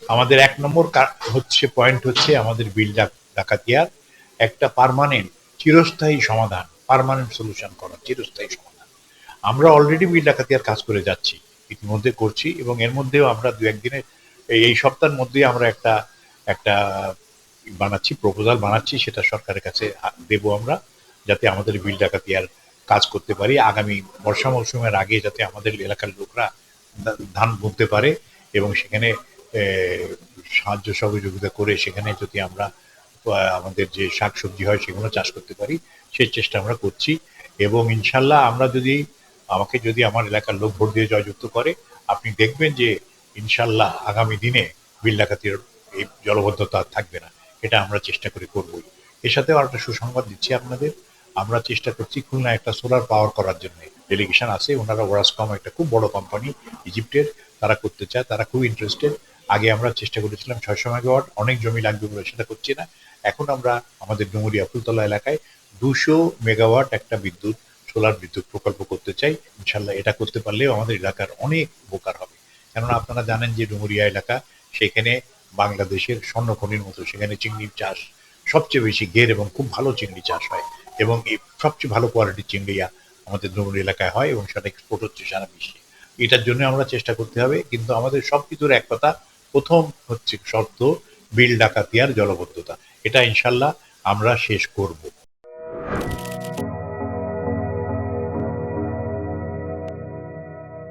আমাদের ১ নম্বর পয়েন্ট হচ্ছে আমাদের বিল ডাকাতিয়ার একটা পার্মানেন্ট চিরস্থায়ী সমাধান, পার্মানেন্ট সলিউশন করা, চিরস্থায়ী সমাধান। আমরা অলরেডি বিল ডাকাতিয়ার কাজ করে যাচ্ছি, ইতিমধ্যে করছি এবং এর মধ্যেও আমরা ২-১ দিনের এই সপ্তাহের মধ্যেই আমরা একটা একটা প্রপোজাল বানাচ্ছি, সেটা সরকারের কাছে দেব আমরা, যাতে আমাদের বিল ডাকাতিয়ার কাজ করতে পারি। আগামী বর্ষা মৌসুমের আগে যাতে আমাদের এলাকার লোকরা ধান বুনতে পারে এবং সেখানে সাহায্য সহযোগিতা করে সেখানে যদি আমরা আমাদের যে শাকসবজি হয় সেগুলো চাষ করতে পারি, সেই চেষ্টা আমরা করছি। এবং ইনশাল্লাহ আমরা আমাকে যদি আমার এলাকার লোক ভোট দিয়ে জয়যুক্ত করে, আপনি দেখবেন যে ইনশাল্লাহ আগামী দিনে বিল ডাকাতির এই জলবদ্ধতা আর থাকবে না। এটা আমরা চেষ্টা করে করবই। এর সাথেও আরেকটা সুসংবাদ দিচ্ছি আপনাদের, আমরা চেষ্টা করছি খুলনায় একটা সোলার পাওয়ার করার জন্য। ডেলিগেশন আছে, ওনারা ওরাসকম একটা খুব বড় কোম্পানি ইজিপ্টের, তারা করতে চায়, তারা খুব ইন্টারেস্টেড। আগে আমরা চেষ্টা করেছিলাম ৬০০ মেগাওয়াট, অনেক জমি লাগবে বলে সেটা করছি না। এখন আমরা আমাদের ডুমুরিয়া ফুলতলা এলাকায় ২০০ মেগাওয়াট একটা সোলার বিদ্যুৎ প্রকল্প করতে চাই। ইনশাল্লাহ এটা করতে পারলেও আমাদের এলাকার অনেক উপকার হবে। কেননা আপনারা জানেন যে ডুমুরিয়া এলাকা, সেখানে বাংলাদেশের স্বর্ণখনির মতো সেখানে চিংড়ির চাষ সবচেয়ে বেশি, গের এবং খুব ভালো চিংড়ি চাষ হয় এবং এই সবচেয়ে ভালো কোয়ালিটির চিংড়িয়া আমাদের ডুমুরি এলাকায় হয় এবং সেটা এক্সপোর্ট হচ্ছে সারা বিশ্বে। এটার জন্য আমরা চেষ্টা করতে হবে, কিন্তু আমাদের সবকিছুর এক কথা, প্রথম হচ্ছে শর্ত বিল ডাকাতিয়ার জলবদ্ধতা। এটা ইনশাল্লাহ আমরা শেষ করব।